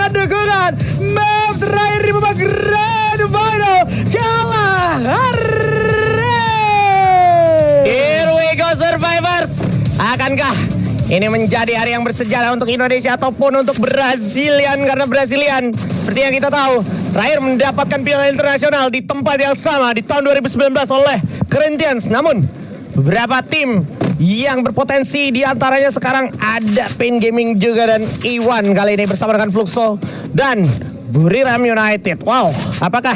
memberikan dukungan. Map terakhir di babak grand final kalah. Here we go Survivors. Akankah ini menjadi hari yang bersejarah untuk Indonesia ataupun untuk Brazilian? Karena Brazilian seperti yang kita tahu terakhir mendapatkan piala internasional di tempat yang sama di tahun 2019 oleh Corinthians. Namun beberapa tim yang berpotensi diantaranya sekarang ada Pain Gaming juga dan Iwan kali ini bersama dengan Fluxo dan Buriram United. Wow, apakah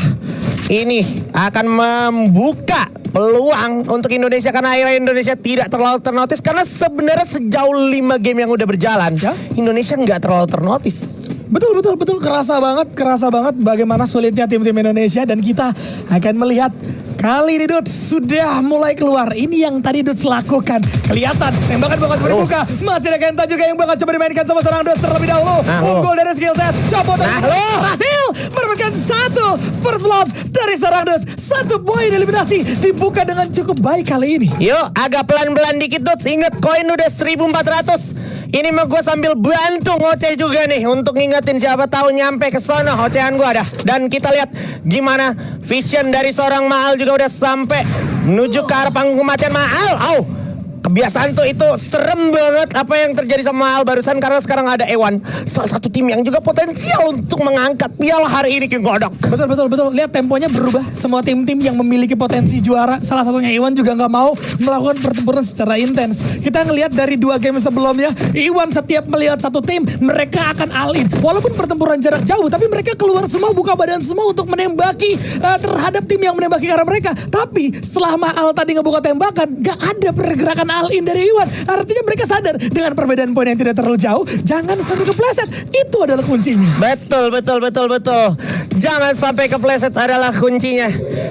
ini akan membuka peluang untuk Indonesia? Karena akhirnya Indonesia tidak terlalu ternotis. Karena sebenarnya sejauh 5 game yang udah berjalan ya, Indonesia nggak terlalu ternotis. Betul, kerasa banget bagaimana sulitnya tim-tim Indonesia. Dan kita akan melihat kali ini Dudes sudah mulai keluar. Ini yang tadi Dudes lakukan. Kelihatan tembakan bakal berbuka. Masih ada Kenta juga yang bakal coba dimainkan sama seorang Dudes terlebih dahulu. Unggul dari skill set. Coba berhasil mendapatkan satu first blood dari seorang Dudes. Satu poin eliminasi dibuka dengan cukup baik kali ini. Yuk agak pelan-pelan dikit Dudes. Ingat koin udah 1400. Ini mah gue sambil bantu ngoceh juga nih untuk ngingetin siapa tahu nyampe ke sana ocehan gue ada. Dan kita lihat gimana vision dari seorang Maal juga udah sampai menuju ke arah panggung kematian. Maal, kebiasaan tuh itu serem banget apa yang terjadi sama Maal barusan. Karena sekarang ada Ewan, salah satu tim yang juga potensial untuk mengangkat piala hari ini King Godok. Betul. Lihat temponya berubah. Semua tim-tim yang memiliki potensi juara, salah satunya Iwan juga nggak mau melakukan pertempuran secara intens. Kita ngelihat dari 2 game sebelumnya, Iwan setiap melihat satu tim, mereka akan all in. Walaupun pertempuran jarak jauh, tapi mereka keluar semua, buka badan semua untuk menembaki terhadap tim yang menembaki ke arah mereka. Tapi setelah Maal tadi ngebuka tembakan, gak ada pergerakan all in dari Iwan. Artinya mereka sadar dengan perbedaan poin yang tidak terlalu jauh, jangan sampai kepleset. Itu adalah kuncinya. Betul. Jangan sampai kepleset adalah kuncinya.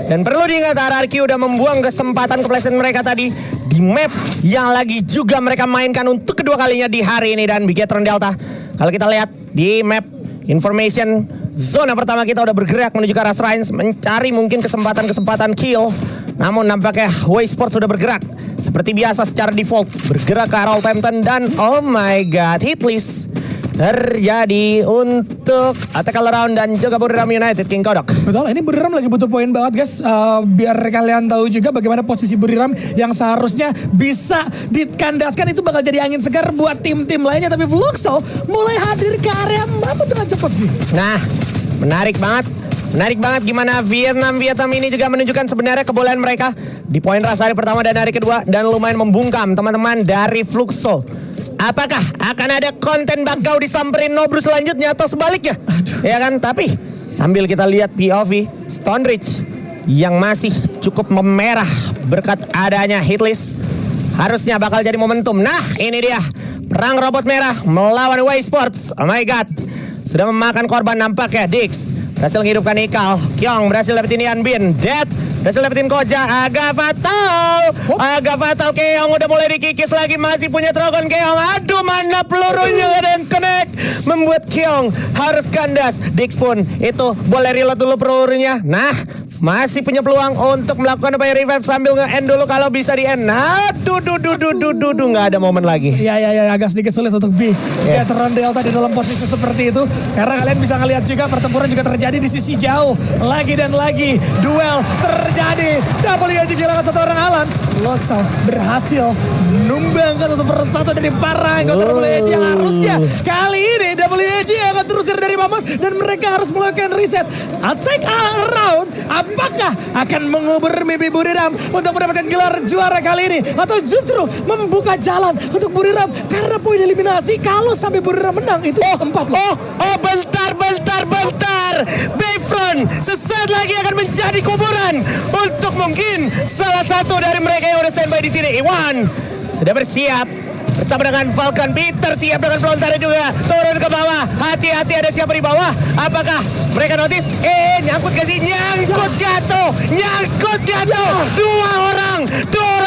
Dan perlu diingat RRQ udah membuang kesempatan kepleset mereka tadi di map yang lagi juga mereka mainkan untuk kedua kalinya di hari ini. Dan Bigetron Delta, kalau kita lihat di map information zona pertama kita udah bergerak menuju ke arah Shrines mencari mungkin kesempatan kill. Namun nampaknya Way Sports sudah bergerak seperti biasa secara default bergerak ke arah Tempton dan oh my god, hit list terjadi untuk attack all around dan juga Buriram United King Kodok. Betul, ini Buriram lagi butuh poin banget guys. Biar kalian tahu juga bagaimana posisi Buriram yang seharusnya bisa dikandaskan itu bakal jadi angin segar buat tim-tim lainnya. Tapi Fluxo mulai hadir ke area map dengan cepat sih. Nah, menarik banget gimana Vietnam ini juga menunjukkan sebenarnya kebolehan mereka di poin rasa hari pertama dan hari kedua dan lumayan membungkam teman-teman dari Fluxo. Apakah akan ada konten bakau disamperin Nobru selanjutnya atau sebaliknya? Ya kan, tapi sambil kita lihat POV Stone Ridge yang masih cukup memerah berkat adanya hitlist, harusnya bakal jadi momentum. Nah, ini dia perang robot merah melawan Way Sports. Oh my god, sudah memakan korban nampaknya. Dix berhasil menghidupkan Ikal, Kyong berhasil dapetin Ian Bin, Dead berhasil dapetin Koja, agak fatal. Keong udah mulai dikikis lagi, masih punya Trogon Keong. Aduh, mana pelurunya gak ada yang connect, membuat Keong harus kandas. Dix pun itu boleh reload dulu pelurunya. Nah, masih punya peluang untuk melakukan revive sambil nge-end dulu kalau bisa di-end. Nah, nggak ada momen lagi. Ya, agak sedikit sulit untuk Bigetron Delta di dalam posisi seperti itu. Karena kalian bisa ngelihat juga pertempuran juga terjadi di sisi jauh. Lagi dan lagi duel terjadi. WJ kehilangan satu orang Alan. Fluxo berhasil menumbangkan satu persatu dari para anggota WJ yang harusnya kali ini WJ akan terusir dari Mammoth dan mereka harus melakukan reset. Attack around. Apakah akan mengubur mimpi Buriram untuk mendapatkan gelar juara kali ini? Atau justru membuka jalan untuk Buriram karena poin eliminasi kalau sampai Buriram menang itu tempat loh. Bentar. Bayfront sesaat lagi akan menjadi kuburan untuk mungkin salah satu dari mereka yang udah standby di sini. Iwan sudah bersiap bersama dengan Falcon. Peter siap dengan pelontarnya juga. Turun ke bawah. Hati-hati ada siapa di bawah. Apakah mereka notice? Nyangkut gak sih? Nyangkut jatuh. Dua orang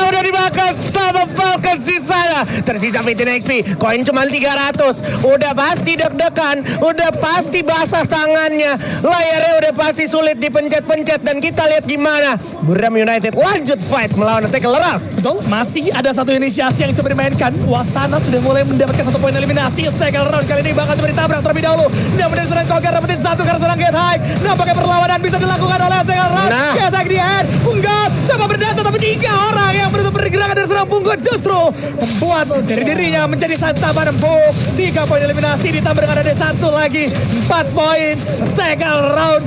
udah dimakan sama Falcons di sana. Tersisa 15 XP, koin cuma 300. Udah pasti deg-degan, udah pasti basah tangannya. Layarnya udah pasti sulit dipencet-pencet. Dan kita lihat gimana Buriram United lanjut fight melawan Tackle Around. Betul, masih ada satu inisiasi yang coba dimainkan. Wasana sudah mulai mendapatkan 1 poin eliminasi. Tackle Around kali ini bakal coba ditabrak terlebih dahulu. Namun Serang Kogar dapetin 1 karena serang Get High. Nampaknya perlawanan bisa dilakukan oleh Tackle Around. Get High di head, Punggat coba berdansa tapi 3 orang yang berusaha bergerakan dari serang Punggat justru membuat dari dirinya menjadi santapan empuk. 3 poin eliminasi ditambah dengan ada 1 lagi, 4 poin. Tackle Around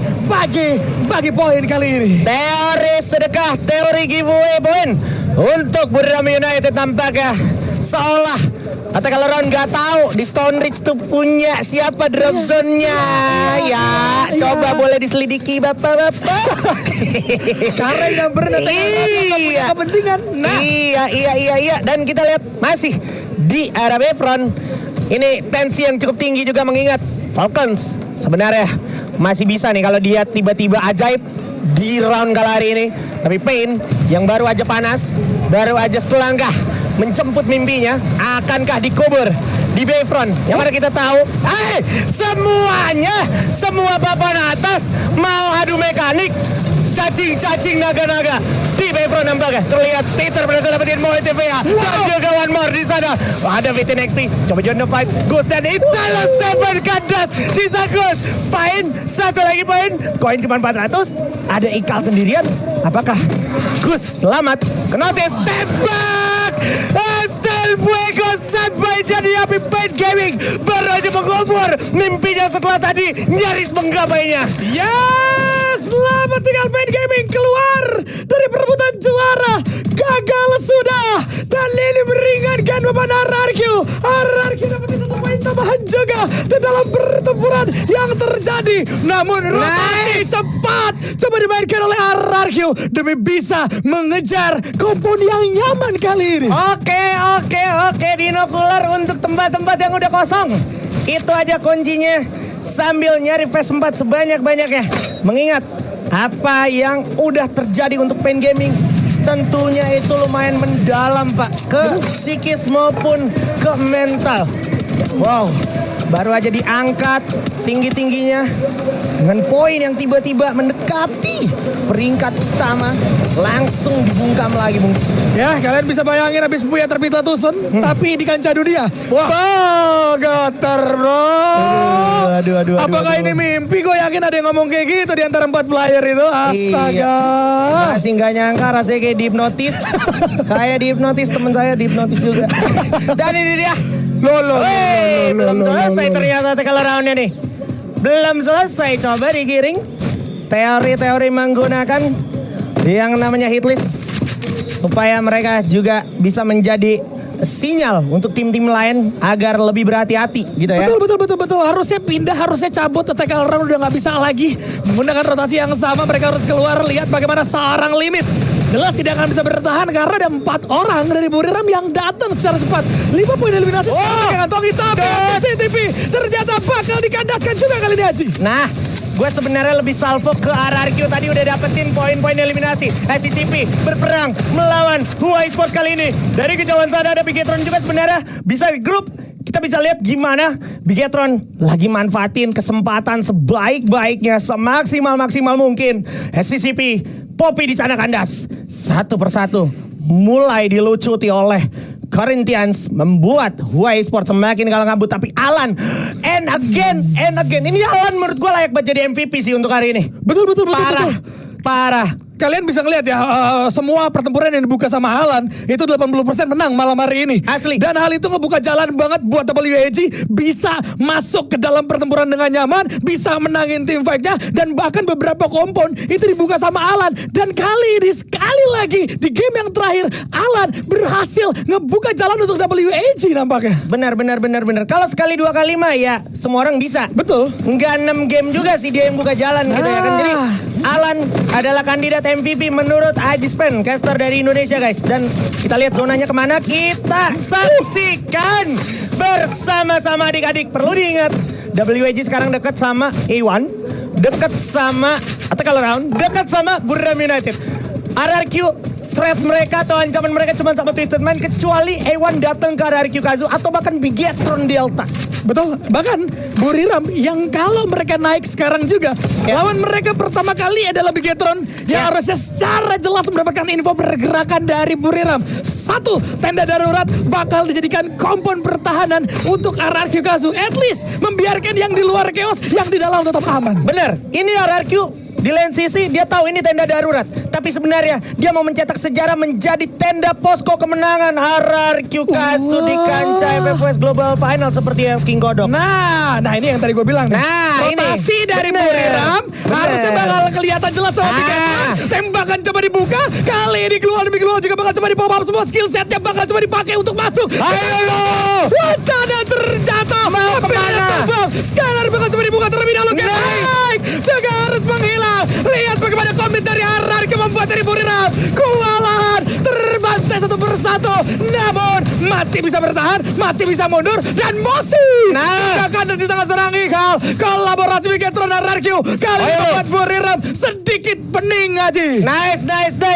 bagi poin kali ini. Teori sedekah, teori giveaway poin untuk Buriram United. Tampaknya seolah Tackle Around gak tahu di Stone Ridge tuh punya siapa drop zone-nya. Ya, coba boleh diselidiki bapak-bapak. Karena yang benar punya kepentingan. Nah, iya. Dan kita lihat masih di arah Bayfront. Ini tensi yang cukup tinggi juga mengingat Falcons sebenarnya masih bisa nih kalau dia tiba-tiba ajaib di round kali hari ini. Tapi Pain yang baru aja panas, baru aja selangkah menjemput mimpinya, akankah dikubur di Bayfront? Yang mana kita tahu, semua papan atas mau adu mekanik, cacing naga-naga di Bayfront. Nampaknya terlihat Peter berhasil dapetin Motivea dan juga one more di sana. Ada 15 XP, coba join the fight. Gus dan Italo 7 kandas, sisa Gus. Pain, 1 lagi Pain, koin cuma 400. Ada Ikal sendirian. Apakah Gus selamat? Kenotis tembak, Estel Fuego sampai jadi api. Pain Gaming baru aja mengubur mimpinya setelah tadi nyaris menggapainya. Selamat tinggal Pain Gaming keluar dari perebutan juara. Gagal sudah. Dan ini meringankan beban RRQ. RRQ dapat 1 poin tambahan juga di dalam pertempuran yang terjadi. Namun rotasi cepat coba dimainkan oleh RRQ demi bisa mengejar kompon yang nyaman kali ini. Oke, binokular untuk tempat-tempat yang udah kosong. Itu aja kuncinya. Sambil nyari phase 4 sebanyak-banyaknya. Mengingat apa yang udah terjadi untuk Pain Gaming, tentunya itu lumayan mendalam Pak, ke psikis maupun ke mental. Wow, baru aja diangkat setinggi-tingginya dengan poin yang tiba-tiba mendekati peringkat utama, langsung dibungkam lagi Bung. Ya, kalian bisa bayangin habis Buya terbit Tusun, tapi di kancah dunia. Gatar bro. Aduh. Apakah ini mimpi? Gue yakin ada yang ngomong kayak gitu di antara 4 player itu. Astaga. Iya. Masih nggak nyangka rasanya kayak dihipnotis. Kayak dihipnotis, temen saya dihipnotis juga. Dan ini dia. Belum selesai ternyata Tackle Around-nya nih. Belum selesai, coba digiring. Teori-teori menggunakan yang namanya hitlist supaya mereka juga bisa menjadi sinyal untuk tim-tim lain agar lebih berhati-hati gitu ya. Betul. Harusnya pindah, harusnya cabut. Tackle Around udah nggak bisa lagi menggunakan rotasi yang sama. Mereka harus keluar. Lihat bagaimana seorang limit jelas tidak akan bisa bertahan karena ada 4 orang dari Buriram yang datang secara cepat. 5 poin eliminasi sekarang yang kantongi, tapi CTP ternyata bakal dikandaskan juga kali ini Haji. Nah, gue sebenarnya lebih salvo ke RRQ, tadi udah dapetin poin-poin eliminasi. SCTP berperang melawan Hua Esports kali ini. Dari kejauhan sana ada Bigetron juga sebenarnya bisa di grup. Kita bisa lihat gimana Bigetron lagi manfaatin kesempatan sebaik-baiknya, semaksimal-maksimal mungkin. SCCP, Poppy di sana kandas. Satu persatu mulai dilucuti oleh Corinthians, membuat Hua Esports semakin kalah kabut. Tapi Alan, and again. Ini Alan menurut gue layak buat jadi MVP sih untuk hari ini. Betul. Parah. Kalian bisa ngeliat ya, semua pertempuran yang dibuka sama Alan itu 80% menang malam hari ini. Asli. Dan hal itu ngebuka jalan banget buat WAG bisa masuk ke dalam pertempuran dengan nyaman, bisa menangin tim fight-nya, dan bahkan beberapa kompon itu dibuka sama Alan. Dan kali ini sekali lagi di game yang terakhir Alan berhasil ngebuka jalan untuk WAG nampaknya. Benar. Kalau sekali 2 kali mah ya semua orang bisa. Betul. Enggak 6 game juga sih dia yang buka jalan gitu ya kan. Jadi Alan adalah kandidat MVP menurut Ajispen, caster dari Indonesia guys. Dan kita lihat zonanya kemana, kita saksikan bersama-sama adik-adik. Perlu diingat, WAG sekarang dekat sama A1, dekat sama Tackle Around, dekat sama Buriram United. RRQ threat mereka atau ancaman mereka cuma sama Twisted Mind kecuali A1 datang ke arah Ryukazu atau bahkan Bigetron Delta. Betul, bahkan Buriram yang kalau mereka naik sekarang juga lawan mereka pertama kali adalah Bigetron yang harusnya secara jelas mendapatkan info pergerakan dari Buriram. Satu, tenda darurat bakal dijadikan kompon pertahanan untuk RRQ Kazu. At least membiarkan yang di luar chaos, yang di dalam tetap aman. Bener, ini RRQ di lain sisi dia tahu ini tenda darurat, tapi sebenarnya dia mau mencetak sejarah menjadi tenda posko kemenangan RRQ Kazu di kancah FFWS Global Final seperti King Godok. Nah ini yang tadi gue bilang. Rotasi ini. dari Buriram harusnya bakal kelihatan jelas sama Bigetron. Tembakan coba dibuka, kali ini keluar demi keluar juga bakal coba di pop up semua skill setnya bakal coba dipakai untuk masuk. Ayo, Wasana terjatuh. Mau kemana? Sekarang bakal coba dibuka terlebih dahulu. Naik juga harus menghilang. Lihat bagaimana komit dari RRQ membuat dari Buriram kewalahan terbantai satu persatu. Namun masih bisa bertahan, masih bisa mundur dan masih akan sangat serang Iqal. Kolaborasi Bigetron dan RRQ kali ini membuat Buriram sedikit pening aja. Nice.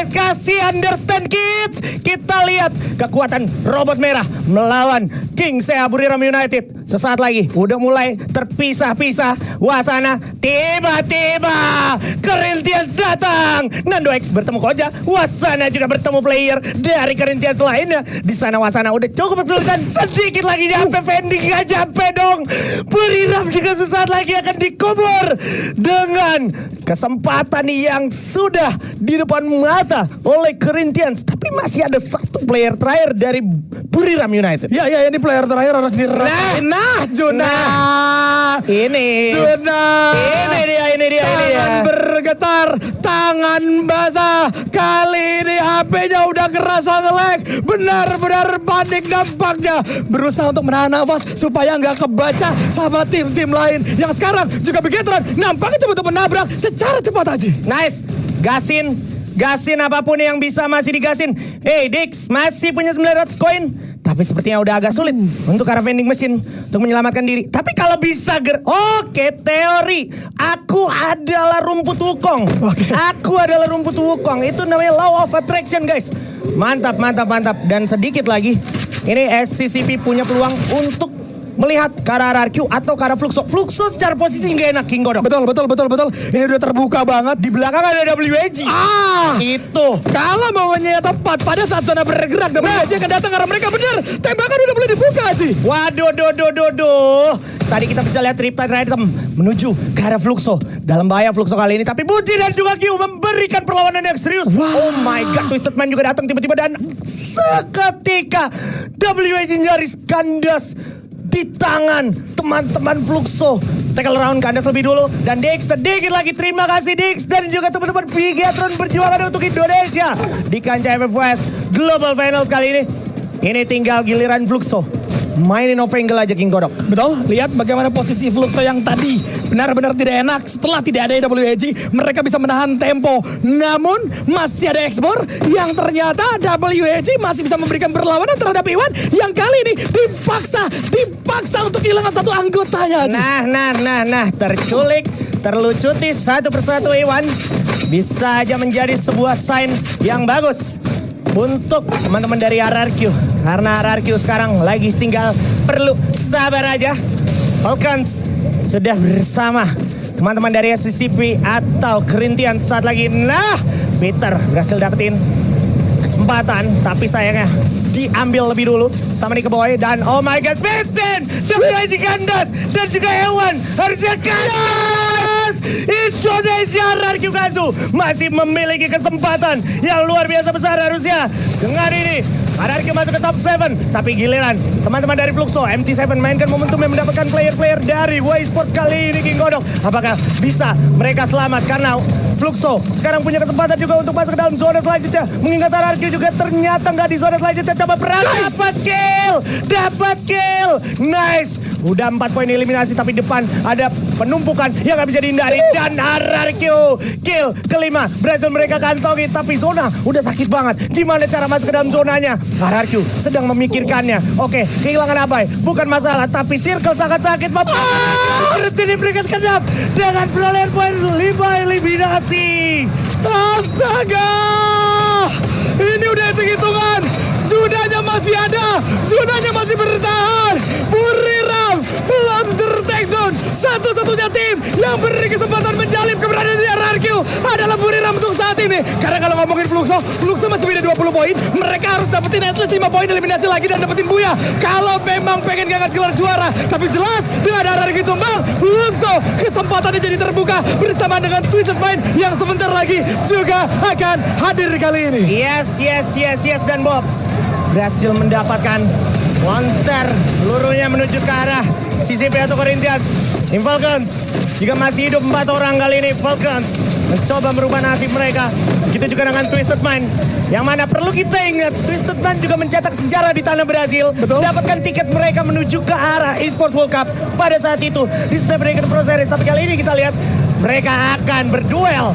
Kasih understand kids. Kita lihat kekuatan robot merah melawan King Sea Buriram United. Sesaat lagi udah mulai terpisah-pisah. Wasana tiba-tiba Corinthians datang. Nando X bertemu Koja. Wasana juga bertemu player dari Corinthians lainnya. Di sana Wasana udah cukup kesulitan. Sedikit lagi nyampe Fendi, gak nyampe dong. Buriram juga sesaat lagi akan dikubur dengan kesempatan yang sudah di depan mata oleh Corinthians. Tapi masih ada satu player terakhir dari Buriram United. Ya ini player terakhir harus dirasain. Juna. Ini dia. Tangan bergetar, tangan basah. Kali ini HP-nya udah kerasa nge-lag. Benar-benar panik nampaknya. Berusaha untuk menahan nafas supaya nggak kebaca sama tim-tim lain. Yang sekarang juga Bigetron nampaknya coba untuk menabrak secara cepat aja. Nice. Gasin apapun yang bisa masih digasin. Hey Dix, masih punya 900 koin. Tapi sepertinya udah agak sulit untuk arah vending mesin untuk menyelamatkan diri. Tapi kalau bisa Oke, teori. Aku adalah rumput wukong. Aku adalah rumput wukong. Itu namanya law of attraction, guys. Mantap. Dan sedikit lagi, ini SCCP punya peluang untuk melihat ke arah RRQ atau ke arah Fluxo. Fluxo secara posisi nggak enak, King Godok. Betul. Ini udah terbuka banget. Di belakang ada WG. Itu. Kalau maunya tepat pada saat zona bergerak, WG akan datang karena mereka benar. Tembakan udah boleh dibuka aja. Waduh. Tadi kita bisa lihat Riptide Rhythm menuju ke arah Fluxo. Dalam bahaya Fluxo kali ini. Tapi Buji dan juga Q memberikan perlawanan yang serius. Oh my god, Twisted Mind juga datang tiba-tiba. Dan seketika WG nyaris kandas di tangan teman-teman Fluxo. Tackle around kandas lebih dulu. Dan Dix sedikit lagi. Terima kasih Dix. Dan juga teman-teman Bigetron berjuangan untuk Indonesia di kancah FFWS Global Finals kali ini. Ini tinggal giliran Fluxo mainin off angle aja, King Godok. Betul, lihat bagaimana posisi Fluxo yang tadi benar-benar tidak enak. Setelah tidak ada WG, mereka bisa menahan tempo. Namun masih ada Expor yang ternyata WG masih bisa memberikan perlawanan terhadap Iwan yang kali ini dipaksa untuk kehilangan satu anggotanya. Nah, terlucuti satu persatu Iwan. Bisa aja menjadi sebuah sign yang bagus untuk teman-teman dari RRQ. Karena RRQ sekarang lagi tinggal perlu sabar aja. Falcons sudah bersama teman-teman dari SCCP atau Corinthians saat lagi. Nah, Peter berhasil dapetin kesempatan, tapi sayangnya diambil lebih dulu sama Nico Boy. Dan oh my god, Vincent WG kandas dan juga Ewan harusnya kandas. Indonesia RRQ Kazu masih memiliki kesempatan yang luar biasa besar harusnya. Dengan ini RRQ masuk ke top 7. Tapi giliran teman-teman dari Fluxo, MT7 mainkan momentum yang mendapatkan player-player dari Y Sports kali ini, King Godok. Apakah bisa mereka selamat? Karena Fluxo sekarang punya kesempatan juga untuk masuk ke dalam zona selanjutnya. Mengingat RRQ juga ternyata nggak di zona selanjutnya. Coba perang, dapat kill. Nice. Udah 4 poin eliminasi, tapi depan ada penumpukan yang nggak bisa dihindari. Dan RRQ kill kelima berhasil mereka kantongi. Tapi zona udah sakit banget. Gimana cara masuk ke dalam zonanya? RRQ sedang memikirkannya. Oke, kehilangan Abai bukan masalah, tapi circle sangat sakit. Berhenti diberikan kedap dengan perolehan poin 5 eliminasi. Astaga, ini Lunanya masih bertahan. Buriram belum ter-takedown. Satu-satunya tim yang beri kesempatan menjalin keberadaan di RRQ adalah Buriram untuk saat ini. Karena kalau ngomongin Fluxo masih beda 20 poin. Mereka harus dapetin at least 5 poin eliminasi lagi dan dapetin Buya. Kalau memang pengen ngangkat gelar juara. Tapi jelas dengan RRQ tumbang, Fluxo kesempatannya jadi terbuka bersama dengan Twisted Mind yang sebentar lagi juga akan hadir kali ini. Yes. Dan Bobs berhasil mendapatkan lontar pelurunya menuju ke arah sisi Puerto Corinthians. Tim Falcons juga masih hidup 4 orang kali ini. Falcons mencoba merubah nasib mereka. Begitu juga dengan Twisted Mind. Yang mana perlu kita ingat, Twisted Mind juga mencetak sejarah di tanah Brazil. Betul. Mendapatkan tiket mereka menuju ke arah Esports World Cup pada saat itu di Snapdragon Pro Series. Tapi kali ini kita lihat mereka akan berduel.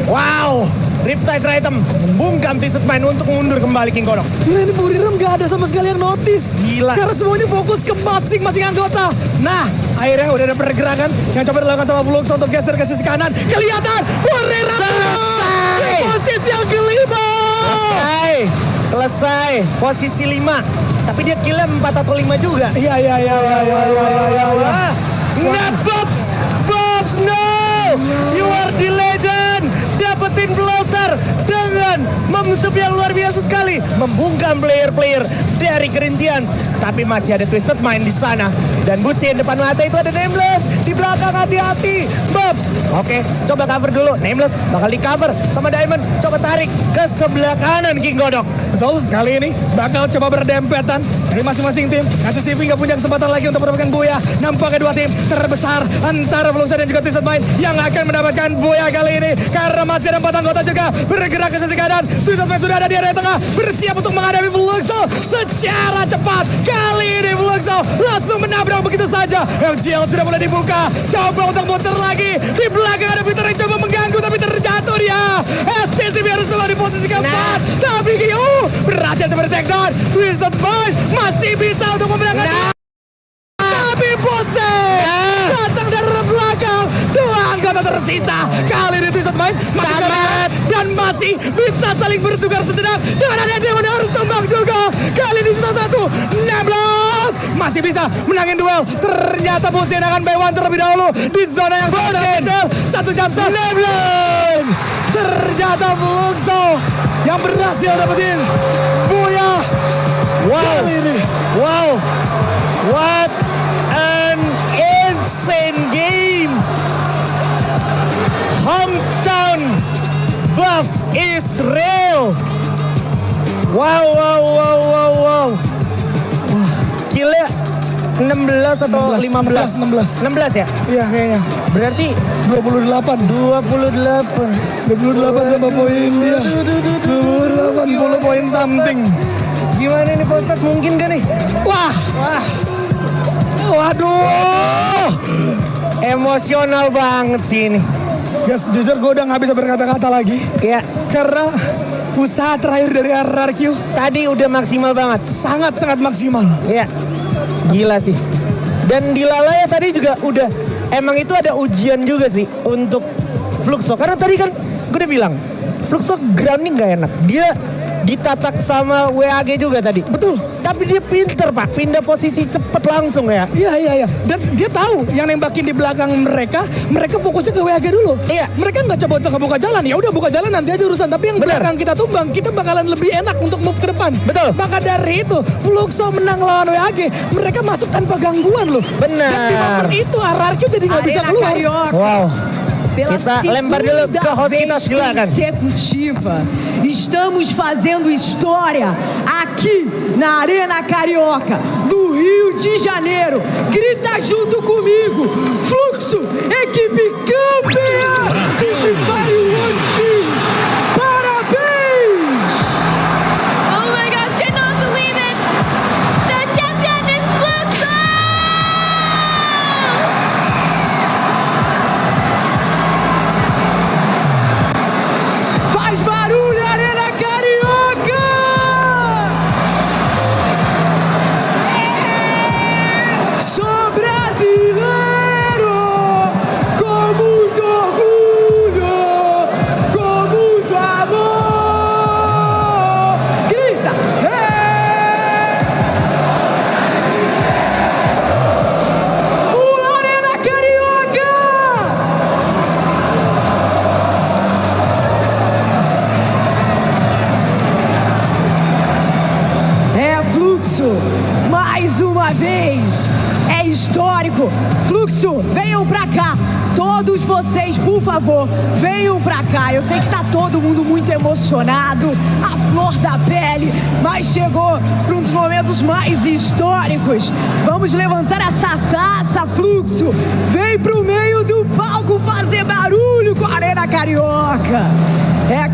Wow, Riptide Triton membungkam Twisted Mind untuk mundur kembali King Kodok. Gila, ini Buriram gak ada sama sekali yang notice. Gila. Karena semuanya fokus ke masing-masing anggota. Nah, akhirnya udah ada pergerakan yang coba dilakukan sama Fluxo untuk geser ke sisi kanan. Kelihatan Buriram Selesai. di posisi yang kelima. Selesai. Posisi 5. Tapi dia killnya 4 atau 5 juga. Iya. Nah, Bobs, no! You are the legend! Dapetin blotter dengan menutup yang luar biasa sekali. Membungkam player-player dari Corinthians. Tapi masih ada Twisted Mind di sana. Dan Butsin depan mata itu ada Nameless. Di belakang hati-hati. Bobs, oke, coba cover dulu. Nameless bakal di cover sama Diamond. Coba tarik ke sebelah kanan King Godok. Betul, kali ini bakal coba berdempetan dari masing-masing tim. SSCP nggak punya kesempatan lagi untuk mendapatkan Buya. Nampaknya 2 tim terbesar antara Fluxo dan juga Twisted Mind yang akan mendapatkan Buya kali ini. Karena masih ada 4 anggota juga bergerak ke sisi kanan. Twisted Mind sudah ada di area tengah, bersiap untuk menghadapi Fluxo secara cepat. Kali ini Fluxo langsung menabrak begitu saja. MGL sudah mulai dibuka, coba untuk muter lagi. Di belakang ada Peter yang coba mengganggu tapi terjatuh dia. SCCP harus coba di posisi keempat. Tapi berhasil takedown. Twisted Mind masih bisa untuk memenangkan. Tapi Bose datang dari belakang. 2 anggota tersisa. Kali ini Twisted Mind masih selamat dan masih bisa saling bertukar sejenak. Dengan ada Demon yang harus tumbang juga. Kali ini sisa 1. 16 masih bisa menangin duel. Ternyata Bose akan by one terlebih dahulu di zona yang sangat kecil. 1 jam 16. Ternyata Fluxo yang berhasil dapetin Buya. Wow. Kali ini. Wow. What an insane game. Hometown buff is real. Wow. Killnya 16 atau 15? 16 ya? Iya kayaknya. Berarti 28 sama poin dia. 80 poin something. Gimana nih Pak Ustadz, mungkin gak nih? Waduh. Emosional banget sih ini. Guys, jujur gue udah gak bisa berkata-kata lagi. Ya, Karena usaha terakhir dari RRQ tadi udah maksimal banget. sangat-sangat maksimal. Ya, gila sih. Dan di Lalaya tadi juga udah, emang itu ada ujian juga sih untuk Fluxo. Karena tadi kan gue udah bilang, Fluxo grounding gak enak. Dia ditatak sama WAG juga tadi. Betul. Tapi dia pinter Pak, pindah posisi cepet langsung ya. Iya. Dan dia tahu yang nembakin di belakang mereka fokusnya ke WAG dulu. Iya. Mereka nggak coba untuk buka jalan. Ya udah buka jalan nanti aja urusan. Tapi yang Bener. belakang kita tumbang, kita bakalan lebih enak untuk move ke depan. Betul. Maka dari itu, Fluxo menang lawan WAG. Mereka masuk tanpa gangguan loh. Benar. Dan di momen itu RRQ jadi nggak bisa keluar. Wow. Pela Kita lempar dulu ke host kita, segunda vez silakan. consecutiva, estamos fazendo história aqui na Arena Carioca do Rio de Janeiro. Grita junto comigo, Fluxo, equipe campeã! Everybody wants this. Parabéns! Oh my gosh, cannot believe it! The champion is Fluxo! Faz barulho, Arena Carioca! Sou brasileiro com muito orgulho! uma vez. É histórico. Fluxo, venham pra cá. Todos vocês, por favor, venham pra cá. Eu sei que tá todo mundo muito emocionado, a flor da pele, mas chegou para um dos momentos mais históricos. Vamos levantar essa taça, Fluxo. Vem pro meio do palco fazer barulho com a Arena Carioca.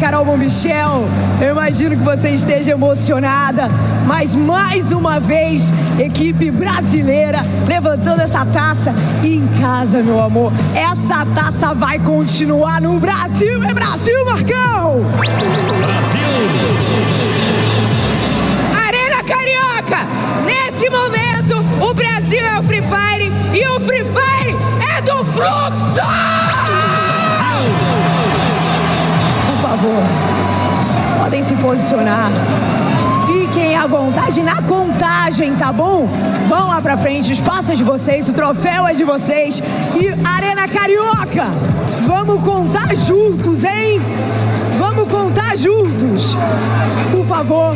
Carol Monbichel, eu imagino que você esteja emocionada, mas mais uma vez, equipe brasileira levantando essa taça. E em casa, meu amor, essa taça vai continuar no Brasil. É Brasil, Marcão! Arena Carioca, nesse momento, o Brasil é o Free Fire e o Free Fire é do Fluxo! Por favor, podem se posicionar. Fiquem à vontade na contagem, tá bom? Vão lá pra frente, o espaço é de vocês, o troféu é de vocês. E Arena Carioca, vamos contar juntos, hein? Vamos contar juntos. Por favor,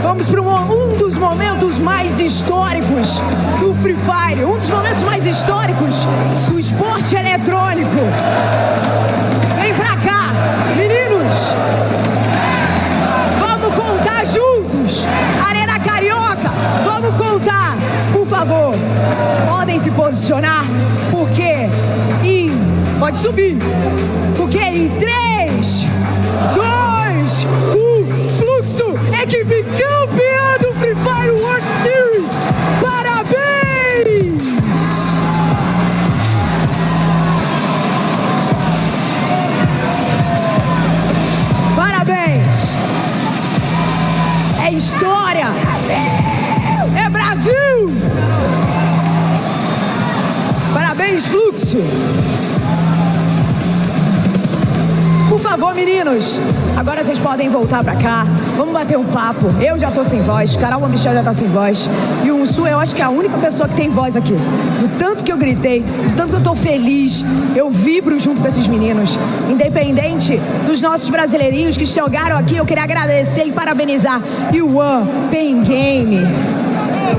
vamos para um dos momentos mais históricos do Free Fire. Um dos momentos mais históricos do esporte eletrônico. Vem pra cá, meninos. Vamos contar juntos. Arena Carioca, vamos contar. Por favor, podem se posicionar, porque pode subir. Porque em 3, 2, 1, Fluxo, equipe campeã do Free Fire World Series. Parabéns! Parabéns! É história! É Brasil! Parabéns, Fluxo! Por favor, meninos, agora vocês podem voltar pra cá. Vamos bater um papo. Eu já tô sem voz, Carol Monbichel já tá sem voz. E o Unsu, eu acho que é a única pessoa que tem voz aqui. Do tanto que eu gritei, do tanto que eu tô feliz, eu vibro junto com esses meninos. Independente dos nossos brasileirinhos que chegaram aqui, eu queria agradecer e parabenizar Yuan, Pain Game,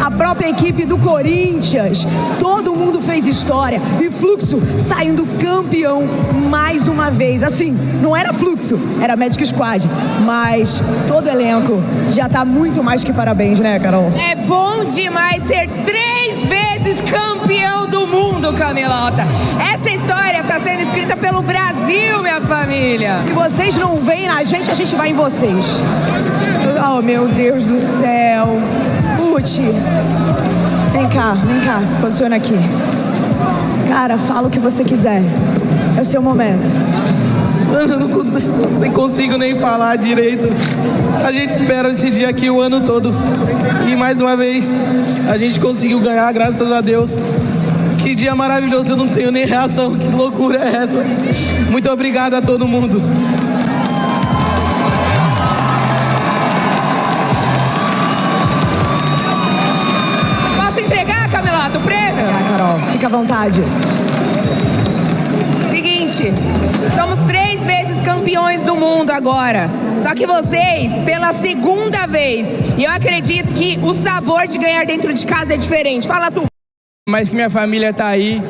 a própria equipe do Corinthians. Todo mundo fez história. E Fluxo saindo campeão mais uma vez. Assim, não era Fluxo, era Magic Squad. Mas todo o elenco já tá muito mais que parabéns, né, Carol? É bom demais ser 3 vezes campeão do mundo, Camelota. Essa história tá sendo escrita pelo Brasil, minha família. Se vocês não veem na gente, a gente vai em vocês. Oh, meu Deus do céu. Uti, vem cá, se posiciona aqui. Cara, fala o que você quiser. É o seu momento. Eu não consigo nem falar direito. A gente espera esse dia aqui o ano todo. E mais uma vez, a gente conseguiu ganhar, graças a Deus. Que dia maravilhoso, eu não tenho nem reação. Que loucura é essa? Muito obrigado a todo mundo. Do prêmio? Carol, fica à vontade. Seguinte, somos 3 vezes campeões do mundo agora. Só que vocês, pela segunda vez. E eu acredito que o sabor de ganhar dentro de casa é diferente. Fala tu. Mas que minha família tá aí.